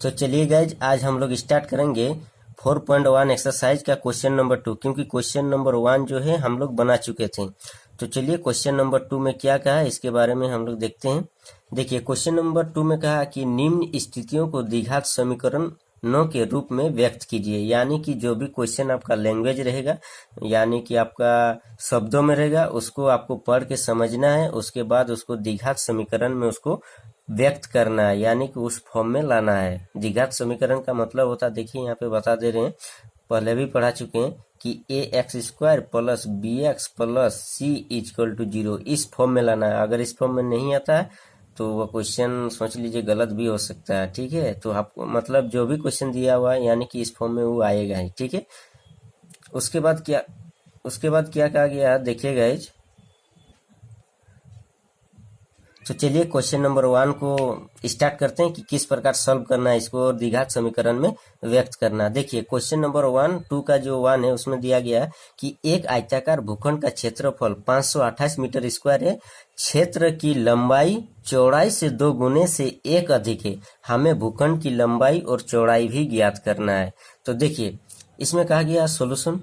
तो चलिए गाइज, आज हम लोग स्टार्ट करेंगे 4.1 एक्सरसाइज का क्वेश्चन नंबर 2, क्योंकि क्वेश्चन नंबर 1 जो है हम लोग बना चुके थे। तो चलिए क्वेश्चन नंबर 2 में क्या कहा है इसके बारे में हम लोग देखते हैं। देखिए क्वेश्चन नंबर 2 में कहा कि निम्न स्थितियों को द्विघात समीकरणों के रूप में व्यक्त कीजिए। यानी कि जो भी क्वेश्चन आपका लैंग्वेज रहेगा, यानी कि आपका शब्दों में रहेगा, उसको आपको पढ़ के समझना है, उसके बाद उसको द्विघात समीकरण में उसको व्यक्त करना है, यानी कि उस फॉर्म में लाना है। द्विघात समीकरण का मतलब होता है, देखिए यहाँ पे बता दे रहे हैं, पहले भी पढ़ा चुके हैं कि ax² plus bx plus c equal to 0 इस फॉर्म में लाना है। अगर इस फॉर्म में नहीं आता है तो वह क्वेश्चन समझ लीजिए गलत भी हो सकता है। ठीक है, तो आपको मतलब जो भी क्वेश्चन दिया हुआ है यानी कि इस फॉर्म में वो आएगा ही। ठीक है, उसके बाद क्या कहा गया देखिएगा इस। तो चलिए क्वेश्चन नंबर 1 को स्टार्ट करते हैं कि किस प्रकार सॉल्व करना है इसको और द्विघात समीकरण में व्यक्त करना। देखिए क्वेश्चन नंबर 2 का जो 1 है उसमें दिया गया है कि एक आयताकार भूखंड का क्षेत्रफल 528 मीटर स्क्वायर है। क्षेत्र की लंबाई चौड़ाई से 2 गुने से 1 अधिक है। हमें भूखंड की लंबाई और चौड़ाई भी ज्ञात करना है। तो देखिए इसमें कहा गया सोल्यूशन।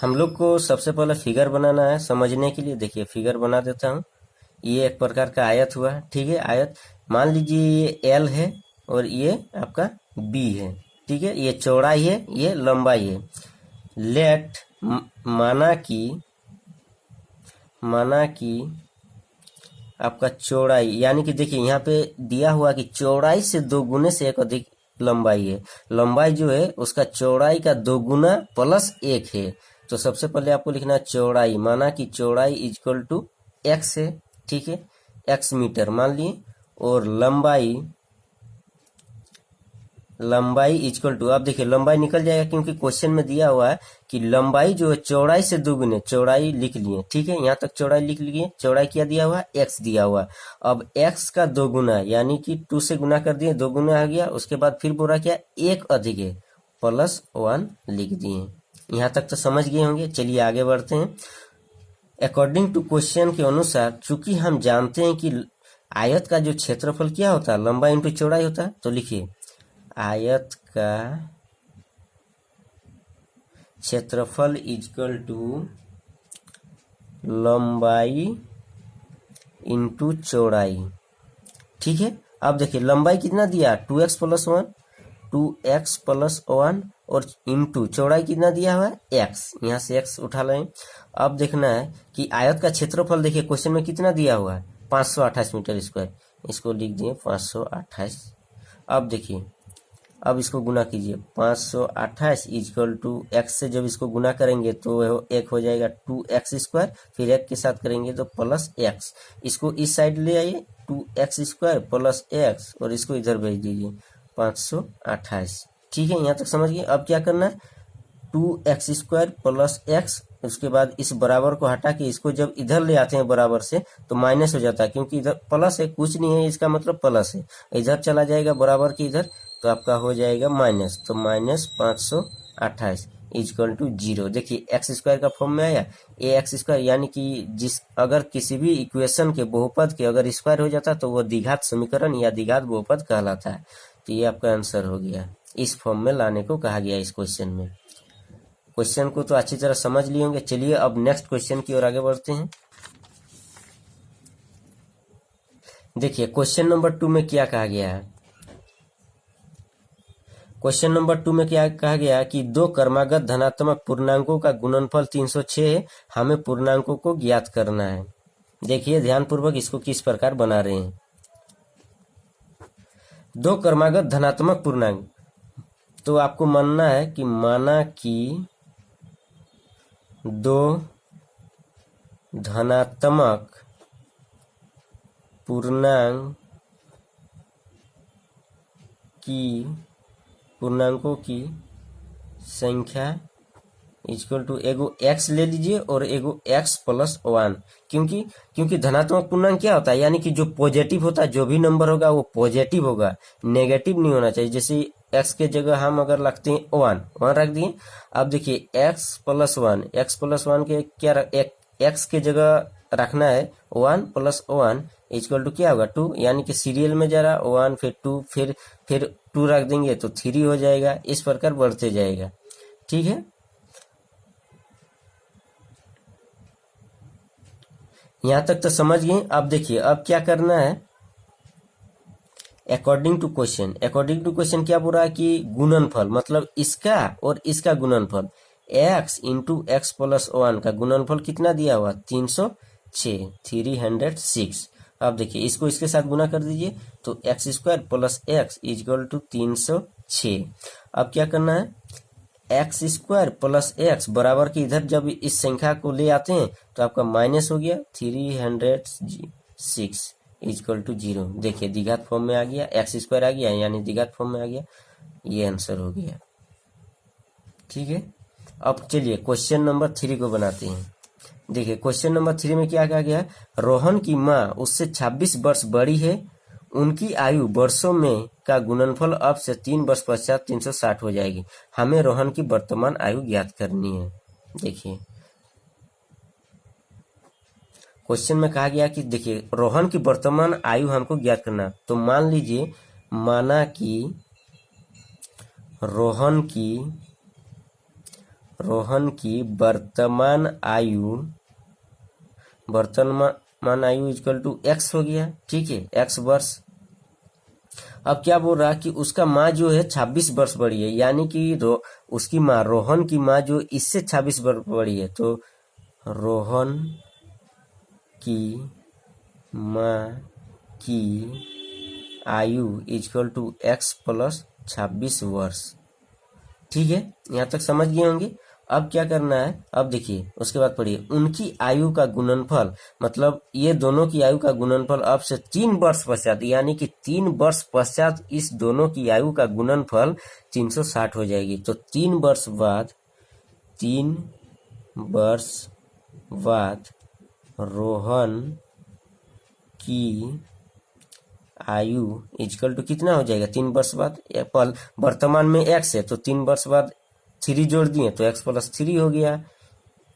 हम लोग को सबसे पहले फिगर बनाना है समझने के लिए। देखिए फिगर बना देता हूँ। ये एक प्रकार का आयत हुआ। ठीक है, आयत मान लीजिए ये एल है और ये आपका बी है। ठीक है, ये चौड़ाई है, ये लंबाई है। लेट माना कि आपका चौड़ाई, यानी कि देखिए यहाँ पे दिया हुआ कि चौड़ाई से 2 गुने से 1 अधिक लंबाई है। लंबाई जो है उसका चौड़ाई का 2 गुना प्लस 1 है। तो सबसे पहले आपको लिखना है चौड़ाई, माना कि चौड़ाई इक्वल टू एक्स है। ठीक है, एक्स मीटर मान लिए, और लंबाई इक्वल टू, अब देखिए लंबाई निकल जाएगा क्योंकि क्वेश्चन में दिया हुआ है कि लंबाई जो है चौड़ाई से 2 गुने, चौड़ाई लिख लिए। ठीक है, यहाँ तक चौड़ाई लिख लिए। चौड़ाई क्या दिया हुआ है, एक्स दिया हुआ है। अब एक्स का 2 गुना यानी कि 2 से गुना कर दिए, 2 गुना आ गया। उसके बाद फिर बोला क्या, 1 अधिक है, प्लस 1 लिख दिए। यहाँ तक तो समझ गए होंगे। चलिए आगे बढ़ते हैं। अकॉर्डिंग टू क्वेश्चन के अनुसार, चूंकि हम जानते हैं कि आयत का जो क्षेत्रफल क्या होता है, लंबाई इंटू चौड़ाई होता है, तो लिखिए आयत का क्षेत्रफल इक्वल टू लंबाई इंटू चौड़ाई। ठीक है, अब देखिए लंबाई कितना दिया, 2x प्लस 1, 2x प्लस 1, और इंटू चौड़ाई कितना दिया हुआ है, x। यहाँ से x उठा लें। अब देखना है कि आयत का क्षेत्रफल, देखिए क्वेश्चन में कितना दिया हुआ है, 528 मीटर स्क्वायर। इसको लिख दिए 528। अब देखिए, अब इसको गुना कीजिए, 528 इक्वल टू एक्स से जब इसको गुना करेंगे तो एक हो जाएगा 2x², फिर एक के साथ करेंगे तो प्लस x। इसको इस साइड ले आइए, 2x² प्लस x, और इसको इधर भेज दीजिए 528। ठीक है, यहाँ तक समझ गए। अब क्या करना है, 2x² प्लस x, उसके बाद इस बराबर को हटा के इसको जब इधर ले आते हैं बराबर से तो माइनस हो जाता है, क्योंकि इधर प्लस है, कुछ नहीं है, इसका मतलब प्लस है। इधर चला जाएगा बराबर के इधर, तो आपका हो जाएगा माइनस, तो माइनस 528 इक्वल टू 0। देखिए x² का फॉर्म में आया, ax², यानी कि अगर किसी भी इक्वेशन के बहुपद के अगर स्क्वायर हो जाता तो वो द्विघात समीकरण या द्विघात बहुपद कहलाता है। तो ये आपका आंसर हो गया। इस फॉर्म में लाने को कहा गया इस क्वेश्चन में। क्वेश्चन को तो अच्छी तरह समझ लिए होंगे। चलिए अब नेक्स्ट क्वेश्चन की ओर आगे बढ़ते हैं। देखिए क्वेश्चन नंबर 2 में क्या कहा गया है। क्वेश्चन नंबर 2 में क्या कहा गया कि 2 क्रमागत धनात्मक पूर्णांकों का गुणनफल 306 है। हमें पूर्णांकों को ज्ञात करना है। देखिए ध्यानपूर्वक इसको किस प्रकार बना रहे हैं। 2 क्रमागत धनात्मक पूर्णांक, तो आपको मानना है कि माना कि 2 धनात्मक पूर्णांकों की संख्या इक्वल टू एगो x ले लीजिए और एगो x प्लस 1। क्योंकि धनात्मक पूर्णांक क्या होता है, यानी कि जो पॉजिटिव होता है, जो भी नंबर होगा वो पॉजिटिव होगा, नेगेटिव नहीं होना चाहिए। जैसे x के जगह हम अगर लगते हैं 1 रख दिए। अब देखिए x प्लस 1 के क्या, x के जगह रखना है 1 प्लस 1 इक्वल टू क्या होगा 2, यानी कि सीरियल में जरा 1 फिर 2 फिर 2 रख देंगे तो 3 हो जाएगा, इस प्रकार बढ़ते जाएगा। ठीक है, यहां तक तो समझ गए। अब देखिए अब क्या करना है, अकॉर्डिंग टू क्वेश्चन क्या बोल रहा है कि गुणनफल मतलब इसका और इसका गुणनफल x इंटू एक्स प्लस 1 का गुणनफल कितना दिया हुआ 306 306। अब देखिए इसको इसके साथ गुना कर दीजिए तो x square plus x equal to 306। अब क्या करना है, एक्स स्क्वायर प्लस एक्स बराबर के इधर जब इस संख्या को ले आते हैं तो आपका माइनस हो गया 306 इक्वल टू 0। देखिए द्विघात फॉर्म में आ गया, एक्स स्क्वायर आ गया यानी द्विघात फॉर्म में आ गया, ये आंसर हो गया। ठीक है, अब चलिए क्वेश्चन नंबर 3 को बनाते हैं। देखिए क्वेश्चन नंबर 3 में क्या कहा गया है, रोहन की माँ उससे 26 वर्ष बड़ी है, उनकी आयु वर्षों में का गुणनफल अब से 3 वर्ष पश्चात 360 हो जाएगी, हमें रोहन की वर्तमान आयु ज्ञात करनी है। देखिए क्वेश्चन में कहा गया कि देखिए रोहन की वर्तमान आयु हमको ज्ञात करना, तो मान लीजिए माना कि रोहन की वर्तमान आयु इक्वल टू एक्स हो गया। ठीक है, एक्स वर्ष। अब क्या बोल रहा है कि उसका माँ जो है 26 वर्ष बड़ी है, यानी कि उसकी माँ रोहन की माँ जो इससे 26 वर्ष बड़ी है, तो रोहन की माँ की आयु इक्वल टू एक्स प्लस 26 वर्ष। ठीक है, यहाँ तक समझ गए होंगे। अब क्या करना है, अब देखिए उसके बाद पढ़िए, उनकी आयु का गुणनफल मतलब ये दोनों की आयु का गुणनफल अब से 3 वर्ष पश्चात, यानी कि 3 वर्ष पश्चात इस दोनों की आयु का गुणनफल 360 हो जाएगी। तो 3 वर्ष बाद रोहन की आयु इक्वल टू कितना हो जाएगा 3 वर्ष बाद, एप्पल वर्तमान में एक्स है तो 3 वर्ष बाद 3 जोड़ दिए तो एक्स प्लस 3 हो गया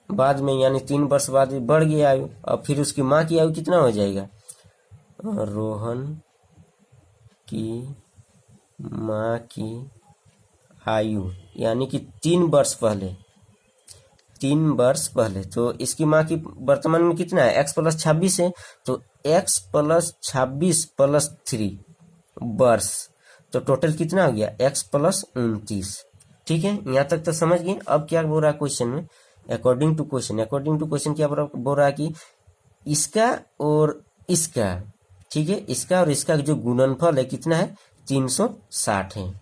बाद में, यानी 3 वर्ष बाद बढ़ गया आयु। अब फिर उसकी माँ की आयु कितना हो जाएगा, रोहन की माँ की आयु यानी कि 3 वर्ष पहले तो इसकी माँ की वर्तमान में कितना है एक्स प्लस 26 है, तो एक्स प्लस 26 प्लस 3 वर्ष, तो टोटल कितना हो गया एक्स प्लस 29। ठीक है, यहाँ तक तो समझ गए। अब क्या बोल रहा है क्वेश्चन में, अकॉर्डिंग टू क्वेश्चन क्या बोल रहा है कि इसका और इसका, ठीक है, इसका और इसका जो गुणनफल है कितना है 360 है,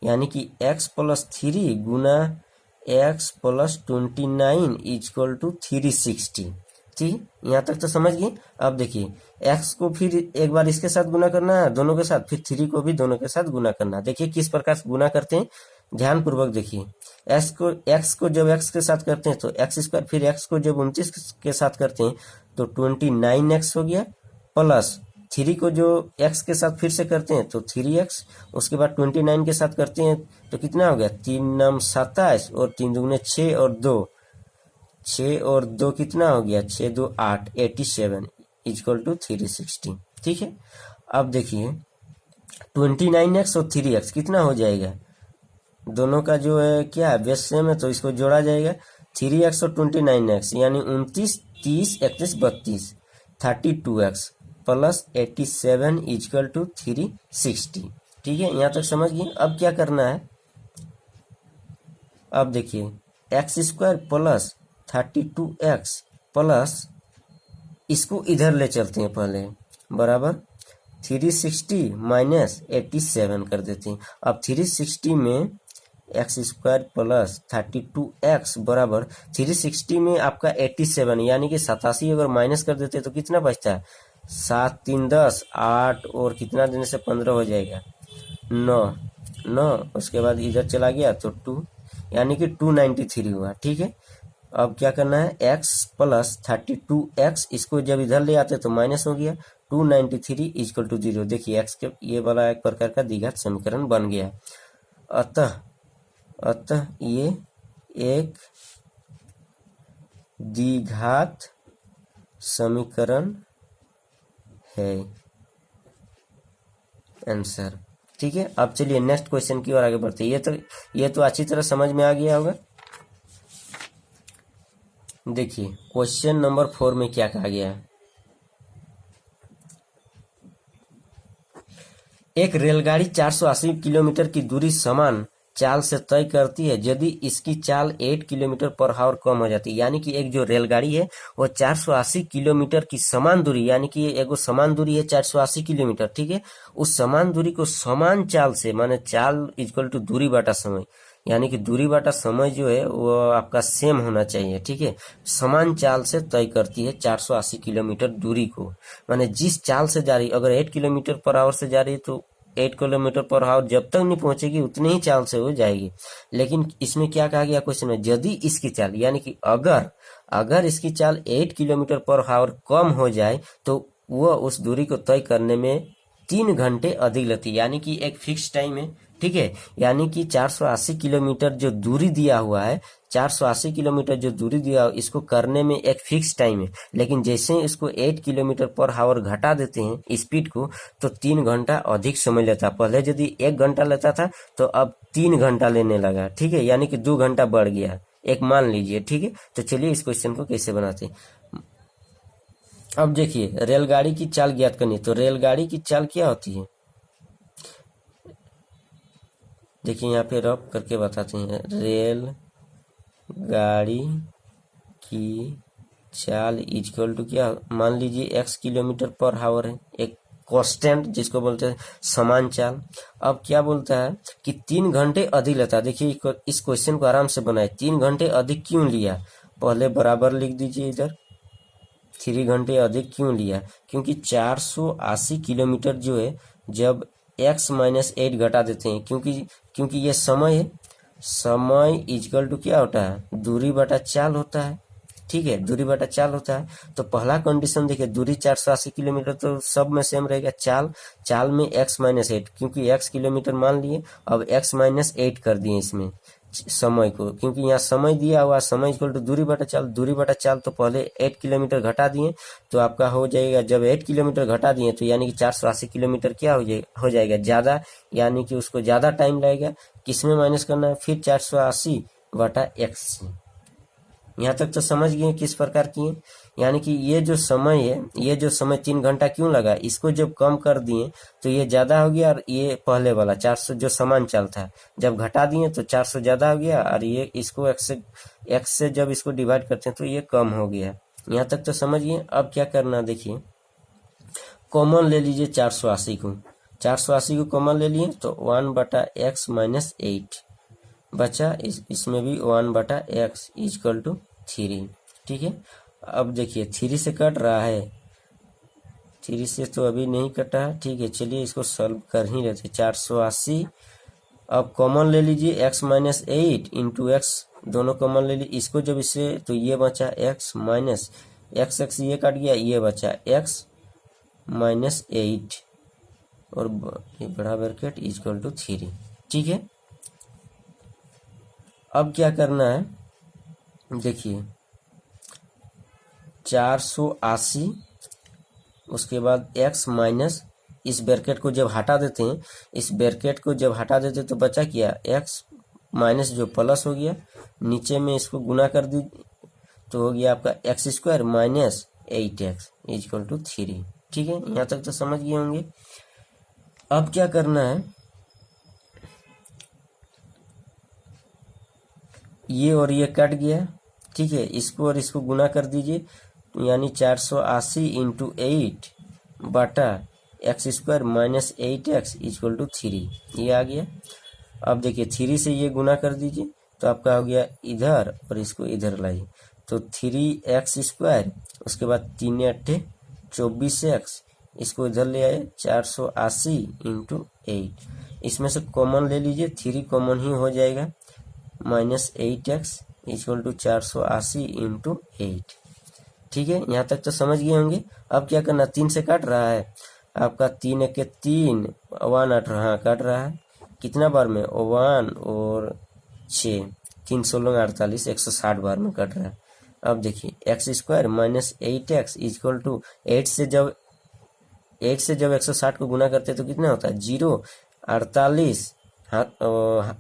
यानी कि एक्स प्लस 3 गुना एक्स प्लस 29 इक्वल टू 360। ठीक, यहाँ तक तो समझ गए। अब देखिए एक्स को फिर एक बार इसके साथ गुना करना है दोनों के साथ, फिर 3 को भी दोनों के साथ गुना करना। देखिए किस प्रकार से गुना करते हैं, ध्यान पूर्वक देखिए। एक्स को जब एक्स के साथ करते हैं तो एक्स स्क्वायर, फिर एक्स को जब 29 के साथ करते हैं तो 29x हो गया, प्लस 3 को जो x के साथ फिर से करते हैं तो 3x, उसके बाद 29 के साथ करते हैं तो कितना हो गया 3 9 27 और 3 दूगुने 6 और 2 कितना हो गया 6 2 8 87 इक्वल टू 360। ठीक है, अब देखिए 29x और 3x कितना हो जाएगा, दोनों का जो है क्या है बेस सेम है तो इसको जोड़ा जाएगा, 3x और 29x यानी 29 30 31 32 32x प्लस 87 इक्वल टू 360। ठीक है, यहाँ तक समझ गए। अब क्या करना है, अब देखिए x square plus 32x plus इसको इधर ले चलते हैं पहले, बराबर 360 माइनस 87 कर देते हैं। अब 360 में एक्स स्क्वायर प्लस 32x बराबर 360 में आपका 87 यानी कि 87 अगर माइनस कर देते तो कितना बचता है 7 3 10 8 और कितना देने से 15 हो जाएगा 9, उसके बाद इधर चला गया तो 2 यानी कि 293 हुआ। ठीक है, अब क्या करना है x प्लस 32x इसको जब इधर ले आते तो माइनस हो गया 293 इक्वल टू 0। देखिए x के ये वाला एक प्रकार का द्विघात समीकरण बन गया। अतः ये एक द्विघात समीकरण है आंसर। ठीक है, अब चलिए नेक्स्ट क्वेश्चन की ओर आगे बढ़ते हैं। ये तो अच्छी तरह समझ में आ गया होगा। देखिए क्वेश्चन नंबर 4 में क्या कहा गया है। एक रेलगाड़ी 480 किलोमीटर की दूरी समान चाल से तय करती है यदि इसकी चाल 8 किलोमीटर पर आवर कम हो जाती है। यानी कि एक जो रेलगाड़ी है वो 480 किलोमीटर की समान दूरी, यानी कि एगो समान दूरी है 480 किलोमीटर, ठीक है। उस समान दूरी को समान चाल से, माने चाल इक्वल टू दूरी बाटा समय, यानी कि दूरी बाटा समय जो है वो आपका सेम होना चाहिए, ठीक है। समान चाल से तय करती है 480 किलोमीटर दूरी को, माने जिस चाल से जा रही, अगर 8 किलोमीटर पर आवर से जा रही है तो 8 किलोमीटर पर आवर जब तक नहीं पहुंचेगी उतनी ही चाल से हो जाएगी। लेकिन इसमें क्या कहा गया क्वेश्चन में, यदि इसकी चाल, यानी कि अगर इसकी चाल 8 किलोमीटर पर आवर कम हो जाए तो वह उस दूरी को तय करने में 3 घंटे अधिक लेती है। यानी कि एक फिक्स टाइम है, ठीक है। यानी कि 480 किलोमीटर जो दूरी दिया हुआ है, 480 किलोमीटर जो दूरी दिया इसको करने में एक फिक्स टाइम है। लेकिन जैसे इसको 8 किलोमीटर पर आवर घटा देते हैं स्पीड को, तो 3 घंटा अधिक समय लेता। पहले यदि 1 घंटा लेता था तो अब 3 घंटा लेने लगा, ठीक है। यानी कि 2 घंटा बढ़ गया, एक मान लीजिए, ठीक है। तो चलिए इस क्वेश्चन को कैसे बनाते हैं। अब देखिए रेलगाड़ी की चाल ज्ञात करनी, तो रेलगाड़ी की चाल क्या होती है, देखिए यहाँ पे रफ करके बताते हैं। रेल गाड़ी की चाल इक्वल टू क्या, मान लीजिए x किलोमीटर पर आवर है, एक कांस्टेंट जिसको बोलते हैं समान चाल। अब क्या बोलता है कि 3 घंटे अधिक लेता है। देखिए इस क्वेश्चन को आराम से बनाए, 3 घंटे अधिक क्यों लिया, पहले बराबर लिख दीजिए इधर। 3 घंटे अधिक क्यों लिया, क्योंकि 480 किलोमीटर जो है जब x माइनस 8 घटा देते हैं, क्योंकि ये समय है, समय इक्वल टू क्या होता है, दूरी बटा चाल होता है, ठीक है। दूरी बटा चाल होता है। तो पहला कंडीशन देखिए, दूरी 480 किलोमीटर तो सब में सेम रहेगा। चाल में x माइनस 8, क्योंकि x किलोमीटर मान लिए, अब x माइनस 8 कर दिए इसमें समय को, क्योंकि यहाँ समय दिया हुआ, समय इक्वल टू दूरी बटा चाल। दूरी बटा चाल तो पहले 8 किलोमीटर घटा दिए तो आपका हो जाएगा, जब 8 किलोमीटर घटा दिए तो यानी कि 480 किलोमीटर क्या हो जाएगा ज्यादा, यानी कि उसको ज्यादा टाइम लगेगा। किसमें माइनस करना है, फिर 480 बटा x। यहाँ तक तो समझ गए किस प्रकार की है। यानी कि ये जो समय है, ये जो समय 3 घंटा क्यों लगा, इसको जब कम कर दिए तो ये ज्यादा हो गया, और ये पहले वाला 400 जो समान चाल था जब घटा दिए तो 400 ज्यादा हो गया, और ये इसको x से जब इसको डिवाइड करते हैं तो ये कम हो गया। यहाँ तक तो समझ गए। अब क्या करना, देखिए कॉमन ले लीजिए 480 को, 480 को कॉमन ले लिए तो 1 बटा x माइनस 8 बचा, इसमें भी 1 बटा x इक्वल टू 3, ठीक है। अब देखिए 3 से कट रहा है, 3 से तो अभी नहीं कटा है, ठीक है। चलिए इसको सॉल्व कर ही लेते, 480। अब कॉमन ले लीजिए x माइनस 8 इंटू एक्स, दोनों कॉमन ले लीजिए। इसको जब इससे, तो ये बचा x माइनस x ये कट गया, ये बचा x माइनस 8 और बड़ा ब्रैकेट इक्वल टू 3, ठीक है। अब क्या करना है, देखिए 480, उसके बाद x माइनस, इस ब्रैकेट को जब हटा देते हैं, इस ब्रैकेट को जब हटा देते तो बचा क्या, x माइनस जो प्लस हो गया, नीचे में इसको गुना कर दी तो हो गया आपका x square minus 8x equal to 3, ठीक है। यहाँ तक तो समझ गए होंगे। अब क्या करना है, ये और ये कट गया, ठीक है। इसको और इसको गुना कर दीजिए, यानी 480 इंटू 8 बटा x square minus 8x equal to 3, ये आ गया। अब देखिए 3 से ये गुना कर दीजिए तो आपका हो गया इधर, और इसको इधर लाइए तो 3x स्क्वायर, उसके बाद 3 8 24x, इसको इधर ले आए 480 इंटू 8, इसमें से कॉमन ले लीजिए, 3 कॉमन ही हो जाएगा, minus 8x equal to 480 into 8, ठीक है। यहाँ तक तो समझ गए होंगे। अब क्या करना, 3 से काट रहा है आपका, 3 1 3 1 8, हाँ काट रहा है, कितना बार में, 1 और 6, 3 16 48, 160 बार में कट रहा है। अब देखिए x square minus 8x equal to 8 से जब 160 को गुना करते तो कितना होता है 0, 48 हाथ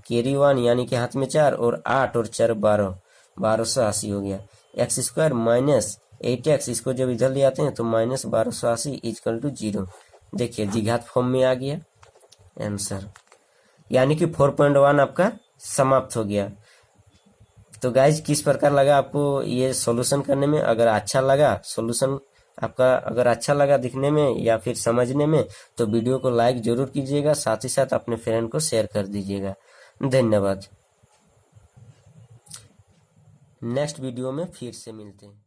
कैरी 1 यानी कि हाथ में 4 और 8 और 4 12, 1280 हो गया। एक्स स्क्वायर माइनस 8x इसको जब इधर ले आते हैं तो माइनस 1280 इक्वल टू 0। देखिए द्विघात फॉर्म में आ गया आंसर, यानी कि 4.1 आपका समाप्त हो गया। तो गाइज किस प्रकार लगा आपको ये सॉल्यूशन करने में? अगर अच्छा लगा सॉल्यूशन आपका, अगर अच्छा लगा दिखने में या फिर समझने में, तो वीडियो को लाइक जरूर कीजिएगा, साथ ही साथ अपने फ्रेंड को शेयर कर दीजिएगा। धन्यवाद। नेक्स्ट वीडियो में फिर से मिलते हैं।